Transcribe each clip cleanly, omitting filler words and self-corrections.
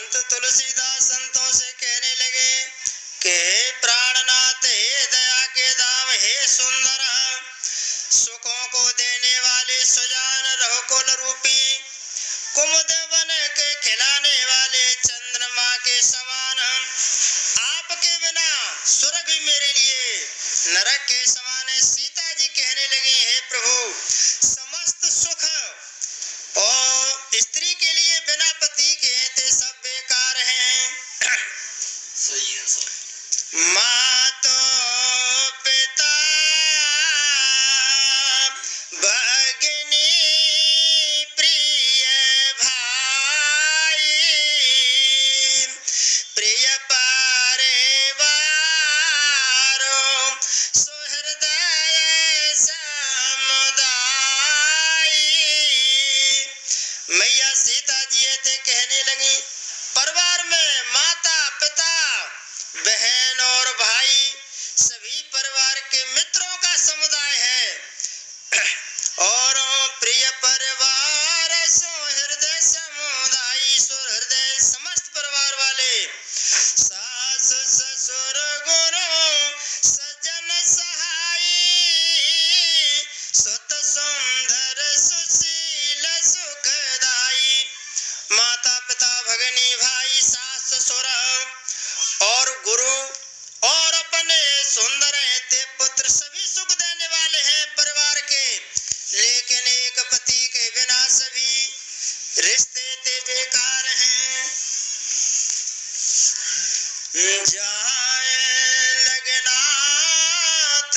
संत तुलसीदास संतों से कहने लगे कि हे प्राणनाथ, हे दया के धाम, हे सुंदर, सुखों को देने वाले सुजान रघुकुल रूपी, कुमुद बन के खिलाने वाले चंद्रमा के समान, आपके बिना स्वर्ग भी मेरे लिए नरक के समान है। सीता जी कहने लगी, हे प्रभु, समस्त सुख और स्त्री के लिए बिना पति के ते सब बेकार हैं। सही है सर। माता पिता भगिनी प्रिय भाई, प्रिय परिवारों सुहृदय समुदाय। मैया सीता जी ऐसे कहने लगी, परिवार में माता पिता बहन और भाई सभी परिवार के मित्रों का समुदाय है। और प्रिय परिवार सुहृदय समुदाय, सुहृदय समस्त परिवार वाले, सास ससुर गुरु सज्जन सहाय, सुत सुंदर सुशील सुखदाई। माता पिता भगिनी भाई सास ससुर और गुरु और अपने सुंदर ते पुत्र सभी सुख देने वाले हैं परिवार के, लेकिन एक पति के बिना सभी रिश्ते ते बेकार हैं। जाए लगनाथ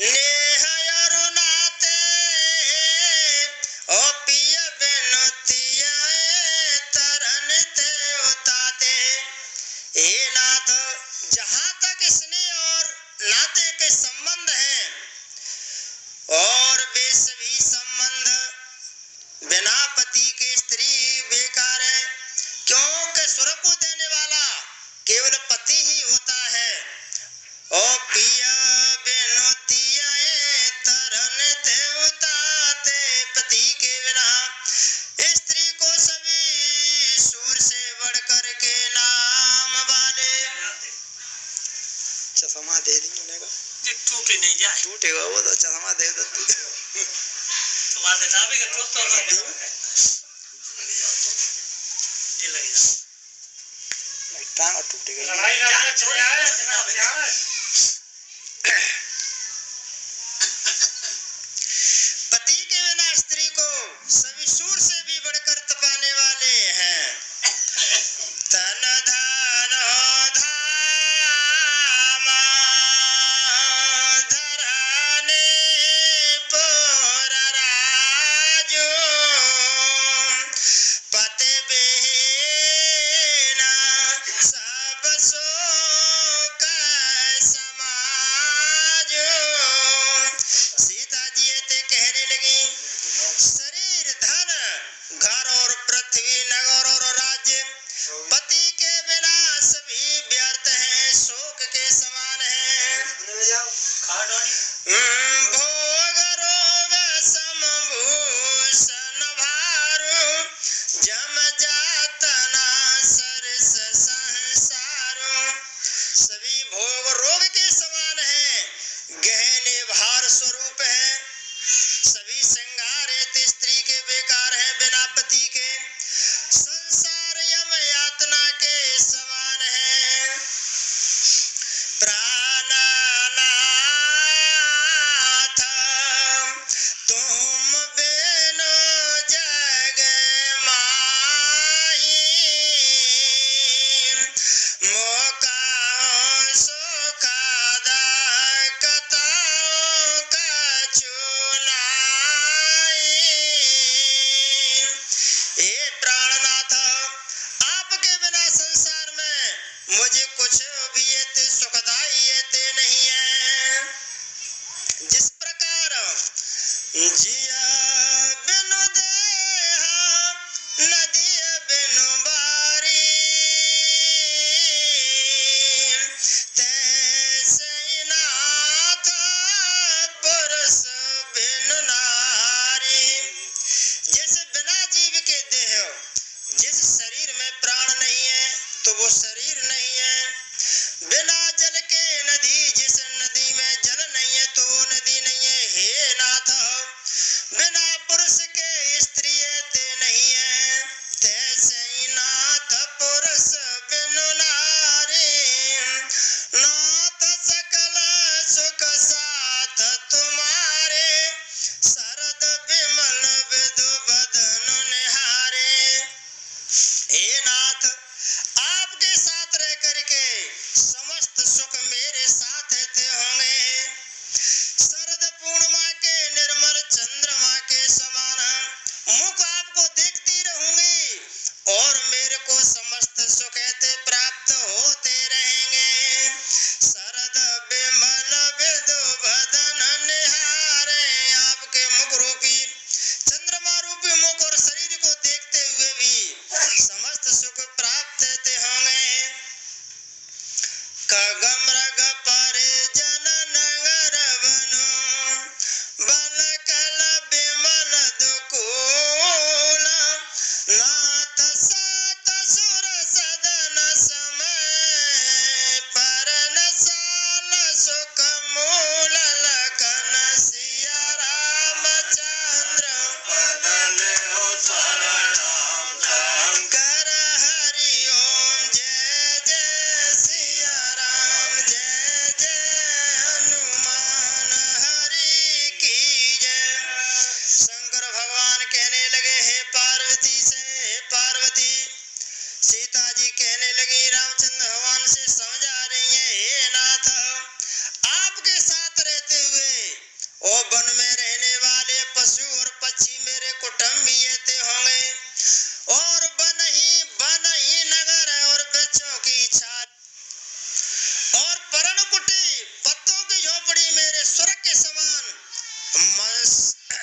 नेह अरुणाते, ओ पिय बिनुतिया तरन ते उताते। हे नाथ, जहाँ तक स्नेह और नाते के संबंध हैं और वे सभी संबंध बिना पति के स्त्री बेकार है, क्योंकि स्वर्ग को देने वाला केवल पति ही होता है। ओ पिया बिनुतिया तरन ते उताते, पति के बिना स्त्री को सभी सूर से बढ़कर के नाम वाले। चश्मा दे दी उन्हें, टूटे नहीं जाए, टूटेगा वो तो चश्मा दे दो तू। तुम्हारे नाभि का टूट तो ये लगेगा टांग टूटेगा। लड़ाई लड़ाई चले आए जनाब। पति के बिना स्त्री को सभी सूर से भी बढ़कर तपाने वाले हैं। तन धन धाम धराने पुर राजो, पति बिना सब सुख समाजो। सीता जी ऐसे कहने लगी, शरीर धन घर और पृथ्वी नगर और राज्य पति के बिना सभी व्यर्थ हैं, शोक के समान हैं। भोग रोग समभूषण भारो, जम जातना सरस संसारो। सभी भोग रोग के समान हैं, गहने भार स्वरूप है, सभी श्रृंगार है स्त्री के बेकार है बिना पति के, संसार यम यातना के समान है। प्राणनाथ तुम बिनु जग माही, मोका सुखद कताओ कछु नाई। हे प्राणनाथ, आपके बिना संसार में मुझे कुछ भी ये सुखदाई ये नहीं है। जिस प्रकार जिया बिनु देहा नदी बिनु बारी, तैसे नाथ पुरुष बिनु नारी। जैसे बिना जीव के देह, जिस शरीर में प्राण नहीं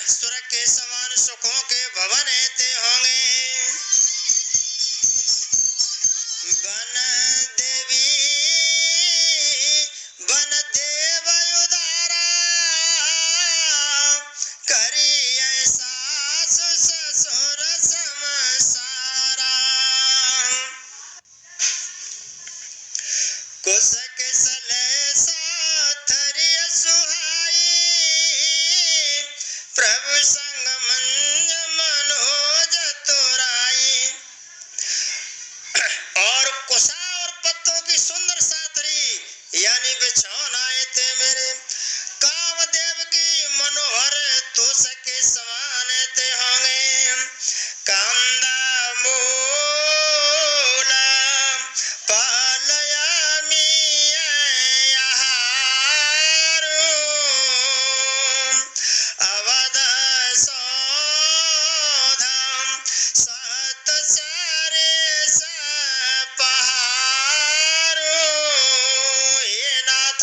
स्वर्ग के समान सुखों के भवन ते होंगे। वन देवी वन देव उदारा करिए सास ससुर समसारा। कुश किसले साथरी सुहाई प्रभु संग मंज मनोज तुराई। और कुशा और पत्तों की सुंदर साथरी यानी बिछौनाएं थे मेरे। कामदेव की मनोहर तुस के समान ते होंगे। कांदा मूला पालयामी आहारो अवध सौधम सत सारे पहारो। हे नाथ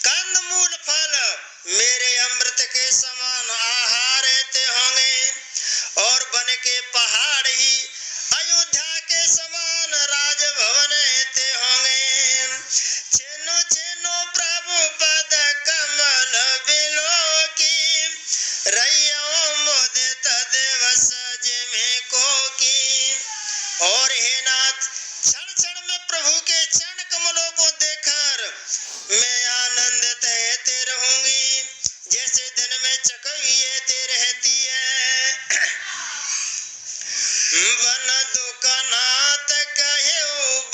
कंदमूल फल मेरे अमृत के समान आहार ते होंगे। और बन के पहाड़ ही अयोध्या के समान राजभवन ते होंगे। छेनो छेनो प्रभु पद कमल बिलो की रैयो मुदित दिवस जिमे को की। और हे नाथ क्षण क्षण में प्रभु के चरण कमलों को देखकर मैं आनंदित ते रहूंगी जैसे दिन में चकोइये ते रहती है। वन दुखनाथ कहे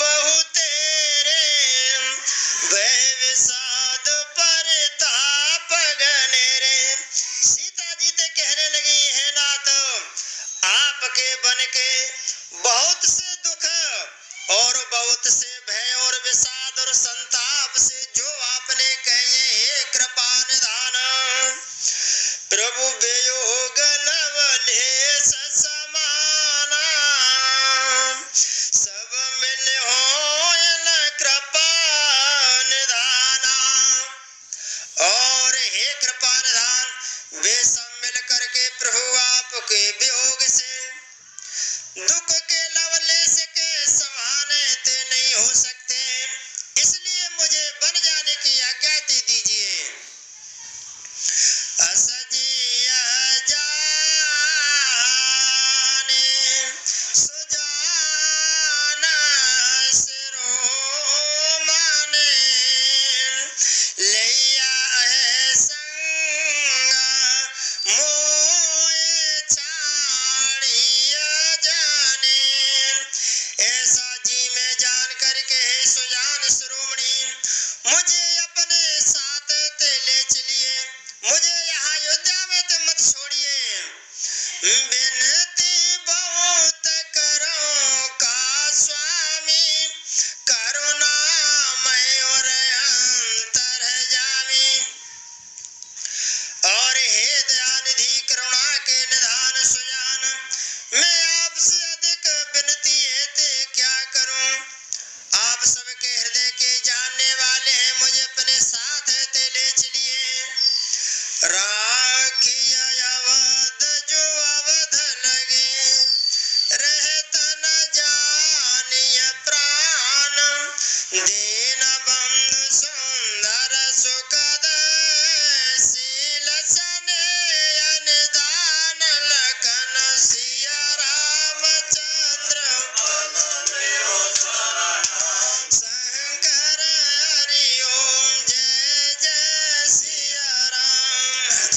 बहु तेरे वह विषाद परिताप गनेरे। सीता जी ते कहने लगी है नाथ आपके बन के बहुत से दुख और बहुत से भय और विषाद और संताप से जो आपने कहे हे कृपा निधान। प्रभु वियोग लवलेश समाना सब मिल होयन कृपा निधाना। और हे कृपा निधान वे सब मिल करके प्रभु आपके वियोग से दुख के लवलेश के समान ते नहीं हो सकते। इसलिए मुझे बन जाने की आज्ञा दीजिए। असजिया जाने सुजाना सिरो माने लैया है संग मोए छाड़िया जाने। ऐसा जी में जान करके हे सुजान शिरोमणि मुझे अपने साथ ते ले चलिए। मुझे यहाँ अयोध्या में ते मत छोड़िए। विनती बहुत करो का स्वामी करुणामय और अंतर्यामी। और हे दयानिधि करुणा के निधान सुजान मैं आपसे अधिक विनती है ते क्या करूं। आप सबके हृदय के जानने वाले हैं मुझे अपने साथ ते ले चलिए। राखिय अवध जो अवध लगे रहत न जानिय प्राण। दीन बंधु सुंदर सुखद शील सनेय निदान लखन सिया रामचंद्र शंकर हरि ओम जय जय सिया राम।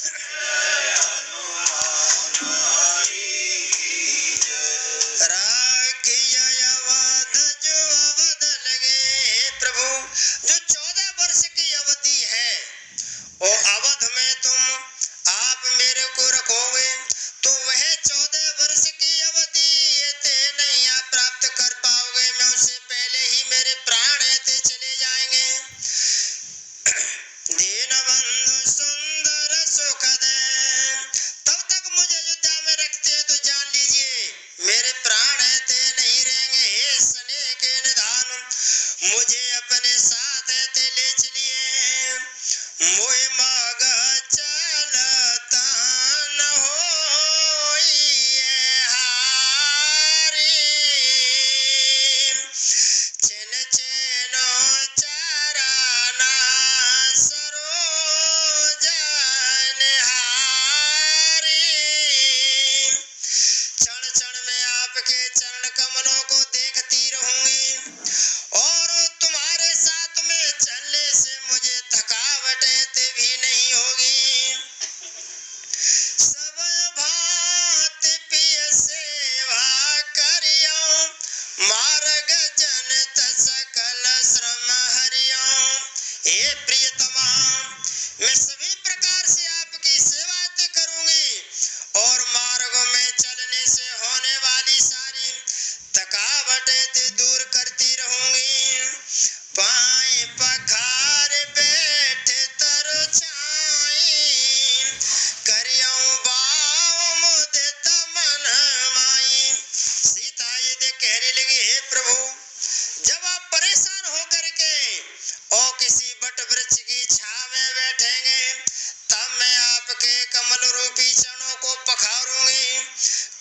आपके कमल रूपी चरणों को पखारूंगी।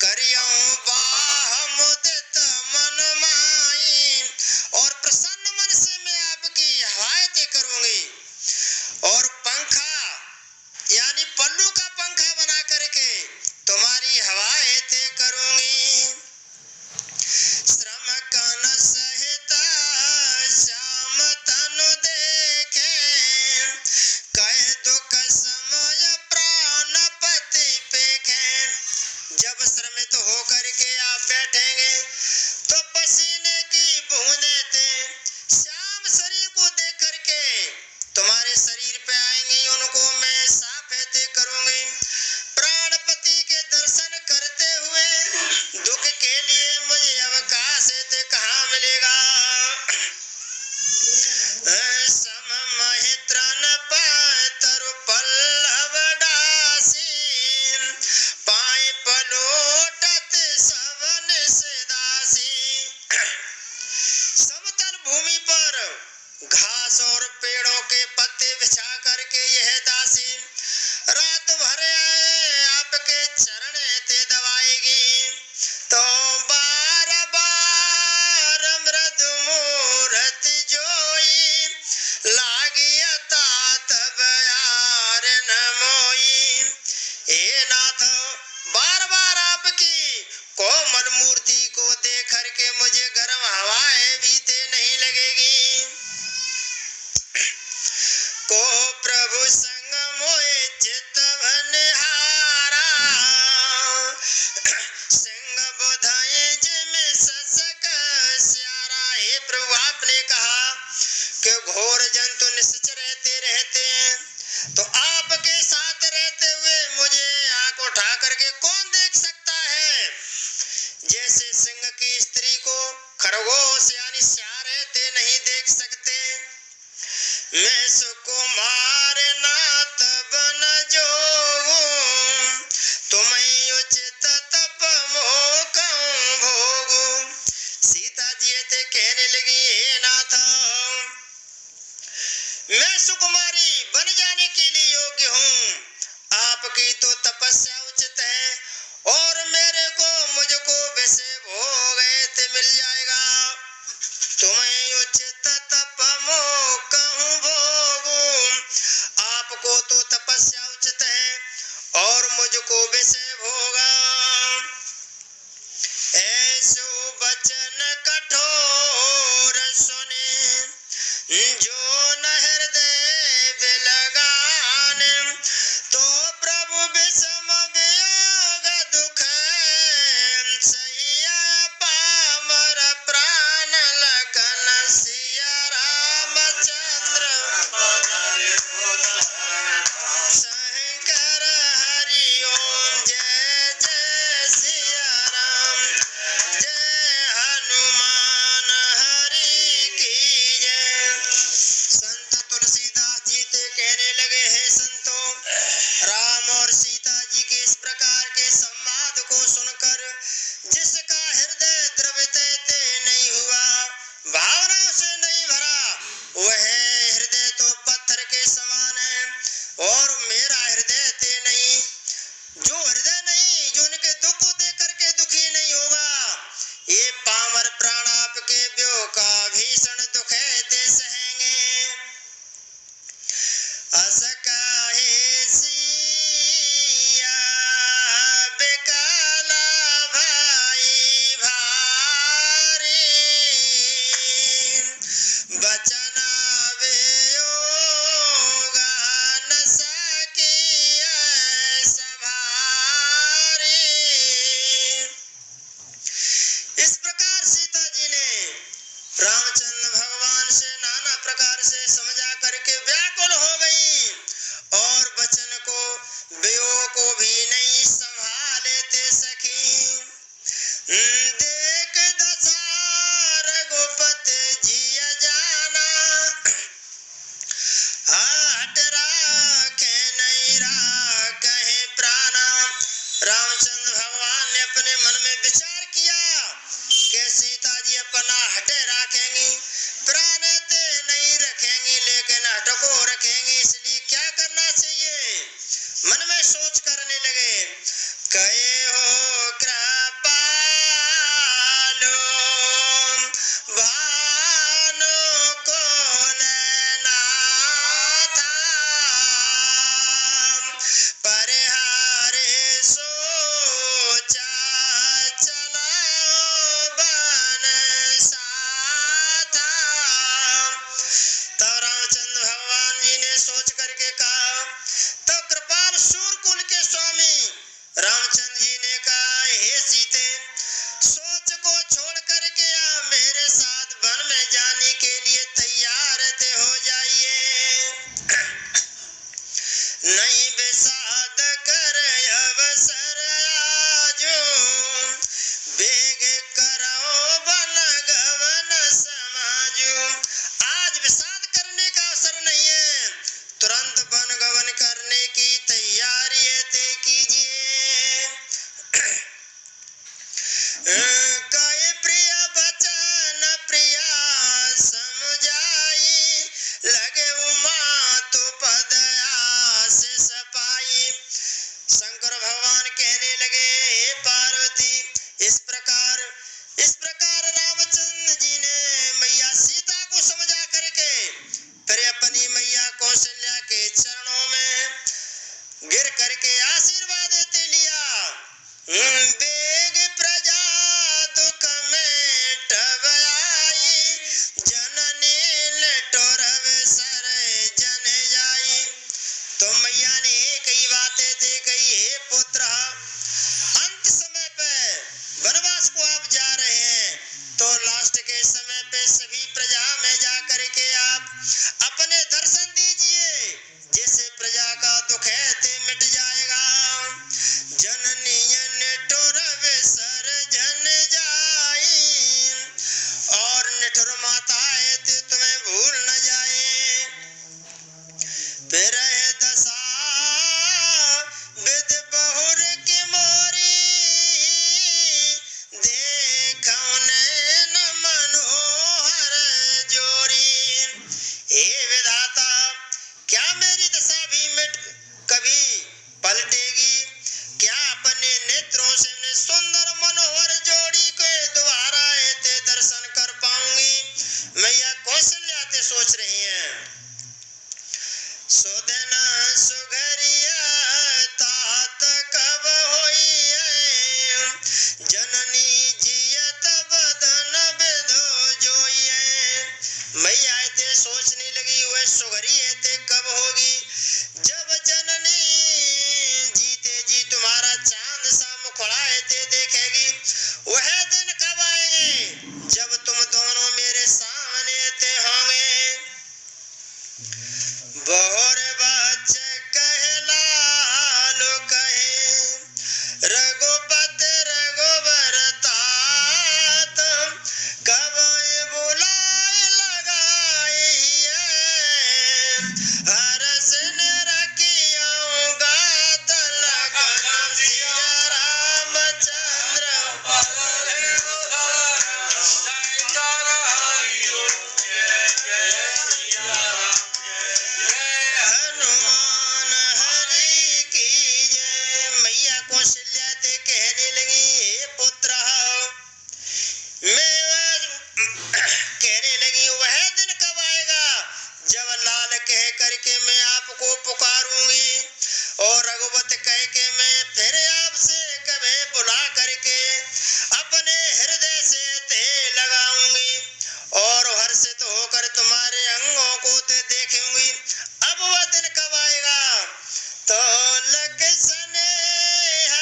करियों बाह मुदित मन माई, और प्रसन्न मन से मैं आपकी हवाएं तय करूंगी। और पंखा यानी पल्लू का पंखा बना करके तुम्हारी हवाएं तय करूंगी। श्रम कन सहित श्याम तनु देखे, कह दुख समय प्राणपति पेखे। जब श्रमित होकर के आप बैठेंगे तो पसीने की बूंदें श्याम शरीर को देख करके तुम्हारे शरीर पे आएंगी, उनको मैं साफेते करूंगी। प्राणपति के दर्शन करते हुए दुख के लिए मुझे अवकाश कहाँ मिलेगा। सम महित्रन तरु पल्लव दासी, पाए पलोटत सवन से दासी। समतल भूमि पर घास और पेड़ों के पत्ते बिछा करके यह दासी रात भर आपके चरण ते दबाएगी। तो बार बार मृदु मूर्ति जोई, लागिया तात बयार न मोई। हे नाथ, बार बार आपकी कोमल मूर्ति को देख करके मुझे गर्म हवाएं बीते नहीं लगेगी। को प्रभु संग मोए चित बनिहारा, सिंह बुधाए जिम ससक स्यारा। हे प्रभु, आपने कहा कि घोर जंतु निश्चर रहते हैं, तो आपके साथ रहते हुए मुझे आंख उठा करके कौन देख सकता है। जैसे सिंह की स्त्री को खरगोश यानी स्यार रहते नहीं देख सकते। मैं सुकुमार नाथ बन जोगूं, तुम्हें उचित तप मोह कहूं भोगूं। सीता जी ते कहने लगी, हे नाथ, मैं सुकुमारी बन जाने के लिए योग्य हूँ। आपकी तो तपस्या उचित है, और मेरे को मुझको विषय भोग मिल जाएगा। तुम्हें उचित तप मोह कहूं भोगूं, आपको तो तपस्या उचित है और मुझको विषय भोगा। ऐसो वचन कठोर सुने, जो न हृदय बिलगान, तो प्रभु विषम वियोग दुख सैया पामर प्राण लगन सिया रामचंद्र शंकर हरि ओम जय जय कहे हो कृपालु भानु कुल नाथ परिहारे सोचा चलाओ बन साथा। तब रामचंद्र भगवान जी ने सोच करके कहा, तो कृपाल सूरकुल के स्वामी रामचंद्र जी ने कहा, हे सीते सोच को छोड़ करके आप मेरे साथ वन में जाने के लिए तैयार थे, हो जाइए। नहीं विषाद कर अवसर आजो बेग करो बन गवन समाजो। आज विषाद करने का अवसर नहीं है, तुरंत वन गवन करने की तैयारी तय कीजिए। कई प्रिय वचन प्रिया समझाई लगे उमा तो पद आस सपाई। शंकर भगवान कहने लगे, हे पार्वती इस प्रकार रामचंद्र जी ने मैया सीता को समझा करके फिर अपनी मैया कौशल्या के चरणों में गिर करके आशीर्वाद देते लिया। बेग प्रजा दुख में टबाई जननी लटोर अवसर जन जाई। तो मैया ने कई बातें दे कही, हे पुत्र अंत समय पे वनवास को आप जा रहे हैं, तो लास्ट के समय पे सभी प्रजा में जा करके आप अपने दर्शन दीजिए, जैसे प्रजा का दुख है ते मिट जाएगा। जननी निठुर अवसर जन जाई और निठुर माता है ते तुम्हें भूल न जाए। फिर है दशा विद बहुर की मोरी देखो नैन मनोहर जोरी। हे विधाता क्या मेरी दशा भी कभी पलटेगी? क्या अपने नेत्रों से सुंदर मनोहर जोड़ी के दोबारा ऐसे दर्शन कर पाऊंगी? मैया कौशल्या ते सोच रही हैं। सुदना सुघरिया तात कब होई जननी जियत बदन बेधो जोई। मैया ते सोचने लगी, वह सुघरी ते कब होगी? जब जननी जीते जी तुम्हारा चांद सा मुखड़ा ते देखेगी। वह दिन कब आएंगे जब तुम दोनों मेरे सामने ते होंगे। बहुर बच कहला लो कहे रघुपति रघुवर तात कब बुलाए लगाई हरस ने रखियोगा तलक सिया रामचंद्र हनुमान हरि की जय। मैया कौशल्या ते कहने लगी, हे पुत्र कहने लगी, वह दिन कब आएगा जब लाल कह करके मैं आपको पुकारूंगी और रघुपत कह के मैं फिर आपसे कभी बुला करके अपने हृदय से ते लगाऊंगी और हर्षित होकर तुम्हारे अंगों को ते देखूंगी। अब वह दिन कब आएगा? तो लख स्नेह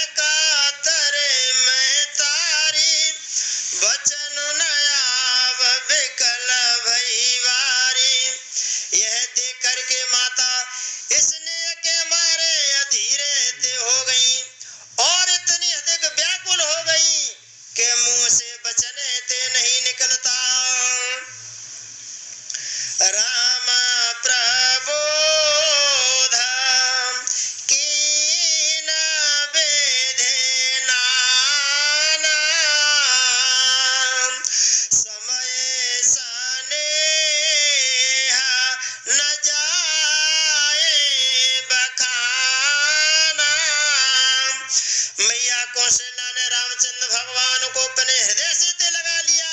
रामचंद्र भगवान को अपने हृदय से ते लगा लिया।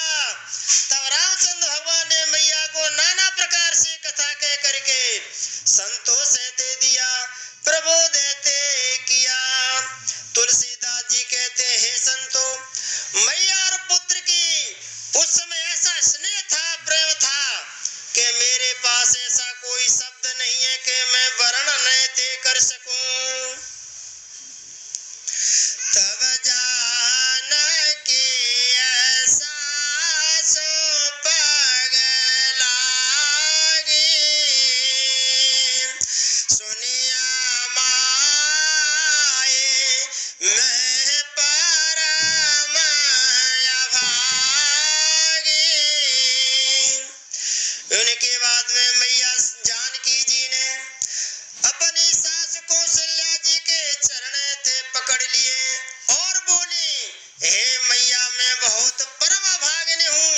तब रामचंद्र भगवान ने मैया को नाना प्रकार से कथा कह करके संतोष दे दिया, प्रबोध देते किया। तुलसीदास जी कहते, हे संतो, मैया और पुत्र की उस समय ऐसा स्नेह था, प्रेम था कि मेरे पास ऐसा कोई शब्द नहीं है कि मैं वर्णन ते कर सकूं। तब जानकी ऐसा सो पग लागी, सुनिया माए मैं परम अभागी। उनके बाद में मैया जानकी जी ने अपनी सास कौशल्या जी के चरण थे पकड़ लिए और बोली, हे मैया, मैं बहुत परम अभागिनी हूँ।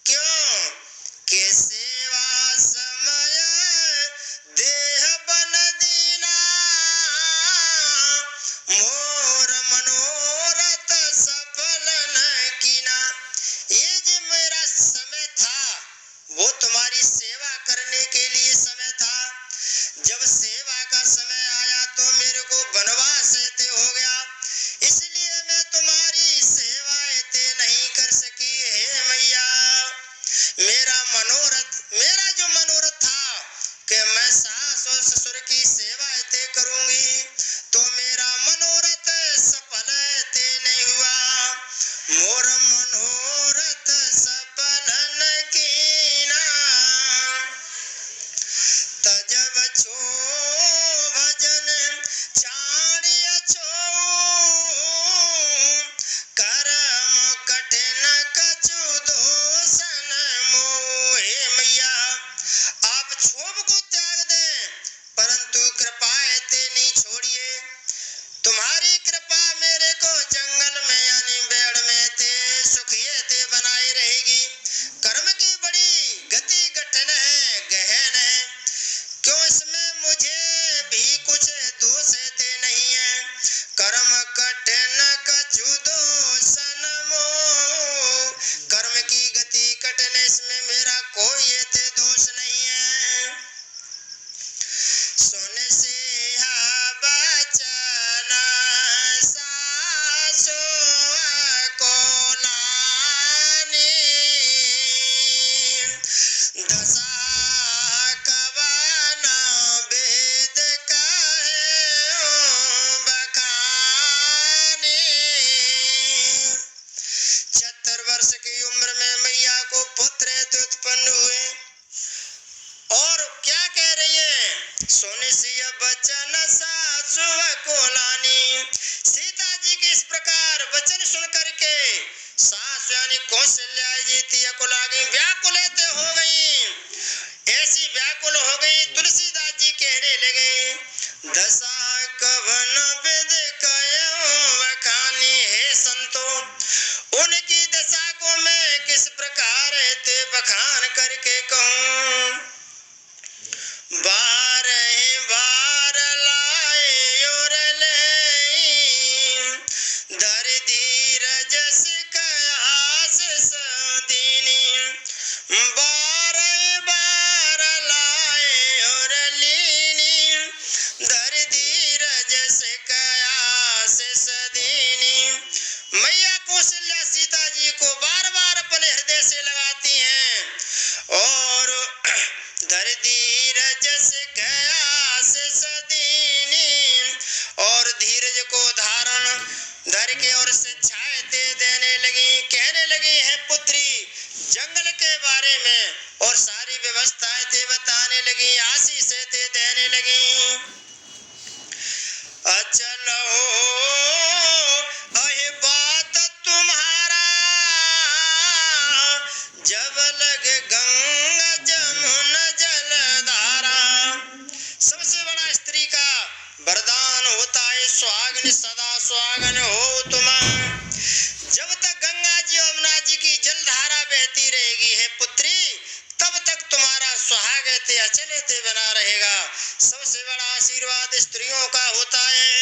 क्यों? कि सेवा समय देह बन दीना, मोर मनोरथ सफल न कीना। ये जो मेरा समय था वो तुम्हारी सेवा करने के लिए समय था। जब सेवा का समय आया तो मेरे को वनवास ते हो गया, इसलिए मैं तुम्हारी सेवा ते नहीं कर सकी। हे मैया, मेरा जो मनोरथ था कि मैं सास और ससुर की सेवा ते करूंगी, तो मेरा मनोरथ सफल ते नहीं हुआ। मोर मनोरथ सफल न कीना, तजब छो भजन चाणिय छो, कर्म कठिन कछु दोषन मोहे। मैया, आप क्षोभ को त्याग दें, परंतु कृपाएं ते नहीं छोड़िए। तुम्हारी कृपा मेरे को जंगल में यानी बेड़ में ते सुखिए ते बनाई रहेगी। कर्म की बड़ी गति कठिन है, गहन है, क्यों इसमें मुझे भी कुछ दोष ते नहीं है। कर्म कठिन कछु दोषन मोह, कर्म की गति कठिन, इसमें मेरा कोई ते दोष नहीं है। सुन सिया बचन सासु को लानी, दशा कवन वेद कहे बखानी। 76 वर्ष की उम्र में मैया को पुत्र उत्पन्न हुए और क्या कह रही है, सोने सिय बचन सासु को लानी। सीता जी के इस प्रकार वचन सुन करके सास यानी कौशल्या जी तिया को लागी व्याकुल हो गई। ऐसी व्याकुल हो गई, तुलसीदास जी कहने लगे, दशा कवन विद कयो बखानी। हे संतो, उनकी दशा को मैं किस प्रकार ते बखान करके कहूँ। बार लाए और ले, दर धीरज कयास सदीनी। बार लाए और लीनी, दर धीरज कयास सदीनी। मैया कौशल्या सीता जी को बार बार अपने हृदय से लगाती हैं और धर धीरज कयास सदीनी, और धीरज को धारण धर के और शिक्षाएं देने लगी। कहने लगी, है पुत्री, जंगल के बारे में और सारी व्यवस्थाएं ते बताने लगी, आशीष ते देने लगी। अचल हो अहि बात तुम्हारा, जब लगे गंगा जमुना जलधारा। सबसे बड़ा स्त्री का वरदान होता है सुहागन, सदा सुहागन हो तुम। जब तक गंगा जी यमुना जी की जलधारा बहती रहेगी है पुत्री, तब तक तुम्हारा सुहाग ते अचल ते बना रहेगा। सबसे बड़ा आशीर्वाद स्त्रियों का होता है।